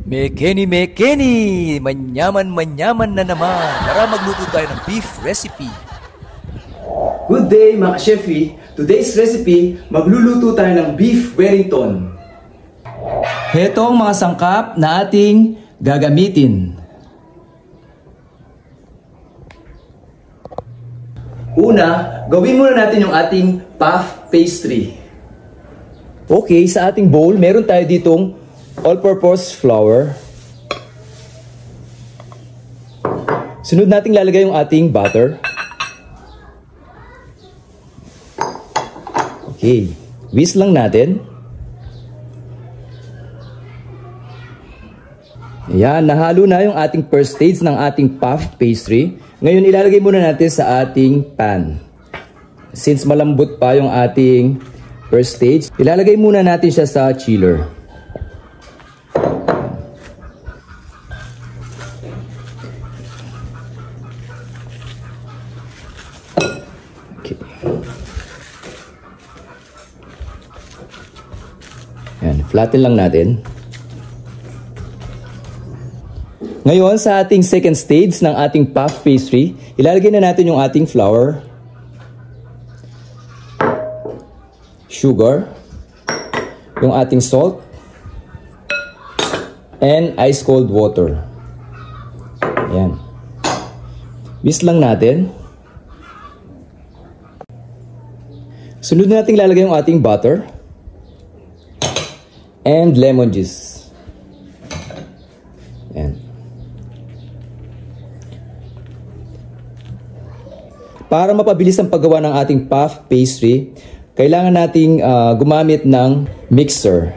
Mekeni! Manyaman na naman. Tara magluto tayo ng beef recipe. Good day mga Shefi! Today's recipe, magluluto tayo ng beef Wellington. Heto ang mga sangkap na ating gagamitin. Una, gawin muna natin yung ating puff pastry. Okay, sa ating bowl, meron tayo ditong all-purpose flour. Sunod nating lalagay yung ating butter. Okay, whisk lang natin. Ayan, nahalo na yung ating first stage ng ating puff pastry. Ngayon, ilalagay muna natin sa ating pan. Since malambot pa yung ating first stage, ilalagay muna natin siya sa chiller. Okay. Ayan, flatten lang natin. Ngayon, sa ating second stage ng ating puff pastry, ilalagay na natin yung ating flour, sugar, yung ating salt, and ice cold water. Ayan. Whisk lang natin. Sunod natin lalagay yung ating butter and lemon juice. Ayan. Para mapabilis ang paggawa ng ating puff pastry, kailangan nating gumamit ng mixer.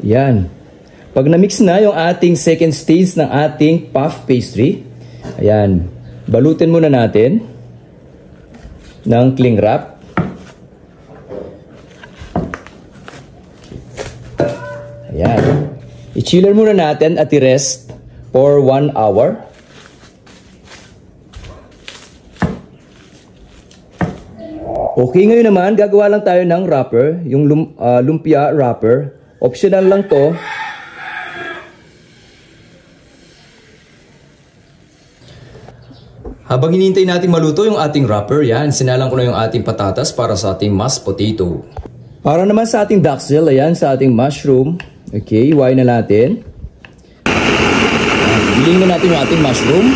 Yan. Pag na-mix na yung ating second stage ng ating puff pastry, ayan, balutin muna natin ng cling wrap. Ayan. I-chiller muna natin at i-rest for 1 hour. Okay, ngayon naman, gagawa lang tayo ng wrapper, yung lumpia wrapper. Optional lang to. Habang hinihintay natin maluto yung ating wrapper, yan, sinalang ko na yung ating patatas para sa ating mashed potato. Para naman sa ating duxelle, ayan, sa ating mushroom. Okay, iwain na natin. Biling na natin yung ating mushroom.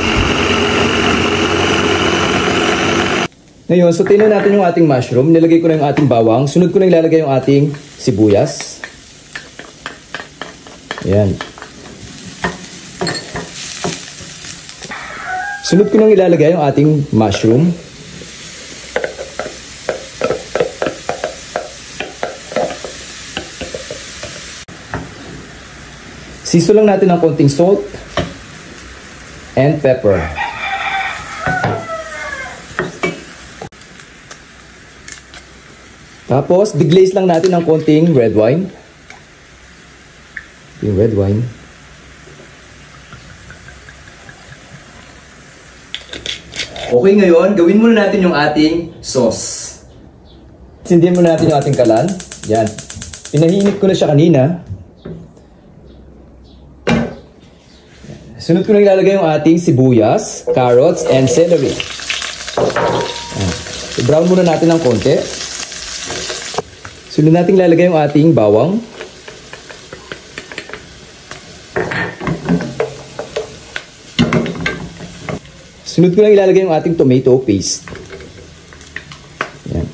Ngayon, sautein na natin yung ating mushroom. Nilagay ko na yung ating bawang. Sunod ko na ilalagay yung ating sibuyas. Ayan. Sunod ko na ilalagay yung ating mushroom. Siso lang natin ng konting salt and pepper. Tapos, deglaze lang natin ng konting red wine. Yung red wine. Okay, ngayon, gawin muna natin yung ating sauce. Sindihan muna natin yung ating kalan. Yan. Pinahinit ko na siya kanina. Sunod ko na ilalagay yung ating sibuyas, carrots, and celery. I-brown muna natin ng konti. Sunod natin ilalagay yung ating bawang. Sunod ko lang ilalagay yung ating tomato paste. Ayan.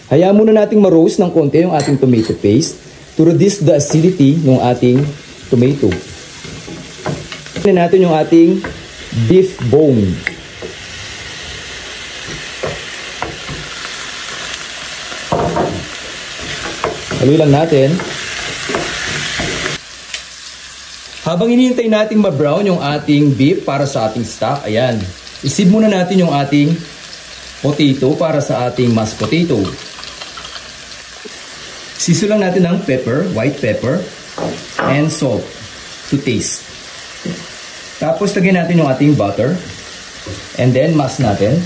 Hayaan muna natin ma-roast ng konti yung ating tomato paste to reduce the acidity ng ating tomato. Tignan natin yung ating beef bone. Haluin lang natin. Habang hinihintay natin ma-brown yung ating beef para sa ating stock, ayan. I-sieve muna natin yung ating potato para sa ating mashed potato. Siso lang natin ng pepper, white pepper, and salt to taste. Tapos lagyan natin yung ating butter. And then mash natin.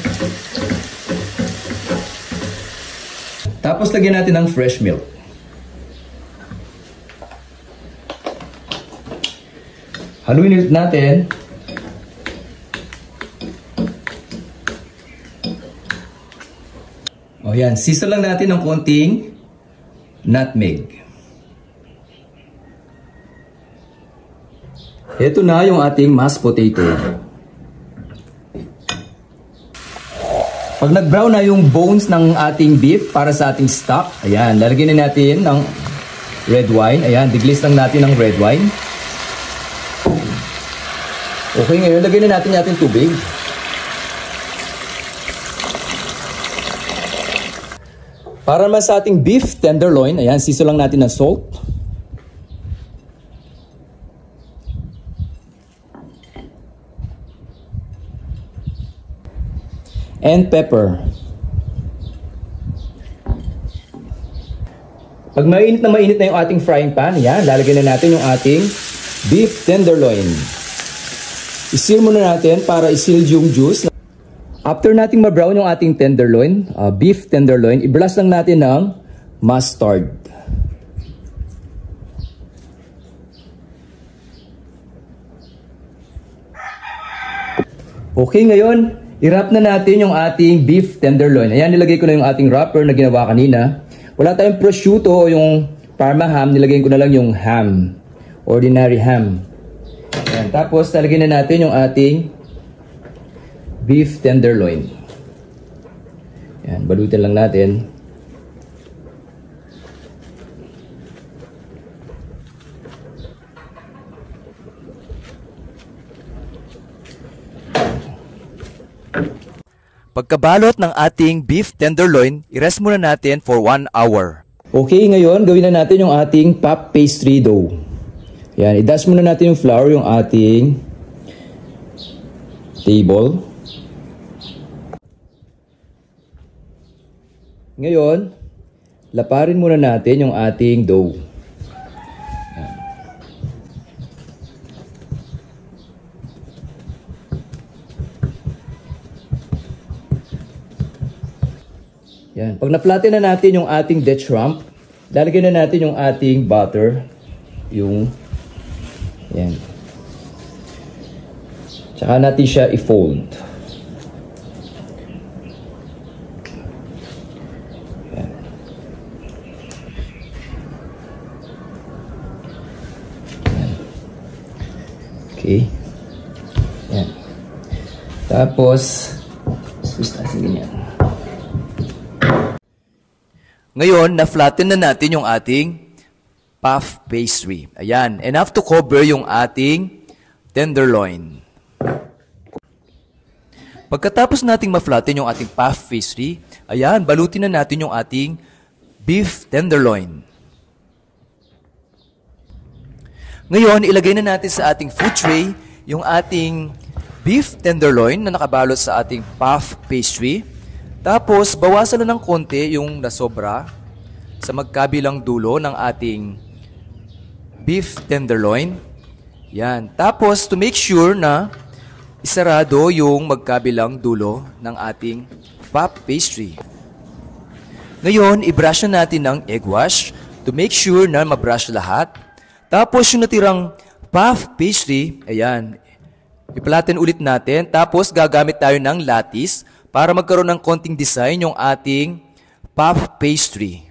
Tapos lagyan natin ng fresh milk. Haluin ulit natin. O yan, season lang natin ng konting nutmeg. Ito na yung ating mashed potato. Pag nag-brown na yung bones ng ating beef para sa ating stock, ayan, lalagyan na natin ng red wine. Ayan, diglis lang natin ng red wine. Okay, ngayon lagyan na natin yung ating tubig. Para naman sa ating beef tenderloin, ayan, season lang natin ng salt. And pepper. Pag mainit na yung ating frying pan, yan, lalagyan na natin yung ating beef tenderloin. I-seal muna natin para i-seal yung juice. After nating ma-brown yung ating tenderloin, beef tenderloin, i-blast lang natin ng mustard. Okay, ngayon, i-wrap na natin yung ating beef tenderloin. Ayan, nilagay ko na yung ating wrapper na ginawa kanina. Wala tayong prosciutto o yung parma ham, nilagay ko na lang yung ham. Ordinary ham. Ayan, tapos, talagyan na natin yung ating beef tenderloin. Ayan, balutin lang natin. Pagkabalot ng ating beef tenderloin, i-rest muna natin for 1 hour. Okay, ngayon gawin na natin yung ating puff pastry dough. Yan, i-dash muna natin yung flour yung ating table. Ngayon, laparin muna natin yung ating dough. Yan. Pag na-flatten na natin yung ating Dutch rump, lalagyan na natin yung ating butter. Yung, yan. Tsaka natin siya i-fold. Yan. Yan. Okay. Yan. Tapos, gusto natin ganyan. Ngayon, na-flatten na natin yung ating puff pastry. Ayan, enough to cover yung ating tenderloin. Pagkatapos nating ma-flatten yung ating puff pastry, ayan, balutin na natin yung ating beef tenderloin. Ngayon, ilagay na natin sa ating food tray yung ating beef tenderloin na nakabalot sa ating puff pastry. Tapos, bawasan na ng konti yung nasobra sa magkabilang dulo ng ating beef tenderloin. Yan. Tapos, to make sure na isarado yung magkabilang dulo ng ating puff pastry. Ngayon, i-brush na natin ng egg wash to make sure na ma-brush lahat. Tapos, yung natirang puff pastry, ayan, i-flatten ulit natin. Tapos, gagamit tayo ng lattice para magkaroon ng konting design yung ating puff pastry.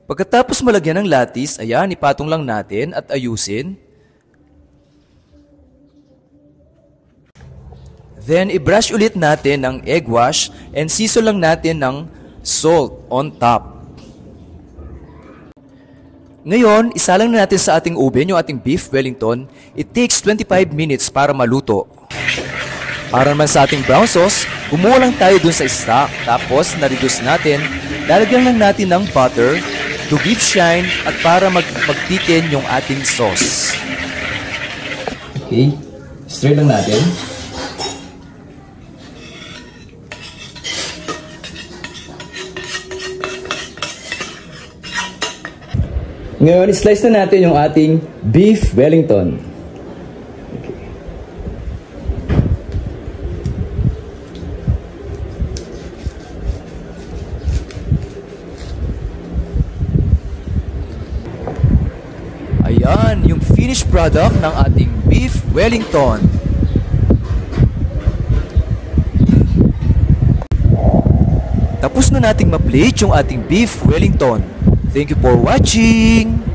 Pagkatapos malagyan ng lattice, ayan, ipatong lang natin at ayusin. Then, i-brush ulit natin ng egg wash and season lang natin ng salt on top. Ngayon, isalang na natin sa ating oven yung ating beef Wellington. It takes 25 minutes para maluto. Para naman sa ating brown sauce, kumuha lang tayo dun sa stock. Tapos, na-reduce natin. Lalagyan lang natin ng butter to give shine at para magtitin yung ating sauce. Okay, stir lang natin. Ngayon, slice na natin yung ating beef Wellington. Okay. finished product ng ating beef Wellington. Tapos na nating ma-plate yung ating beef Wellington. Thank you for watching!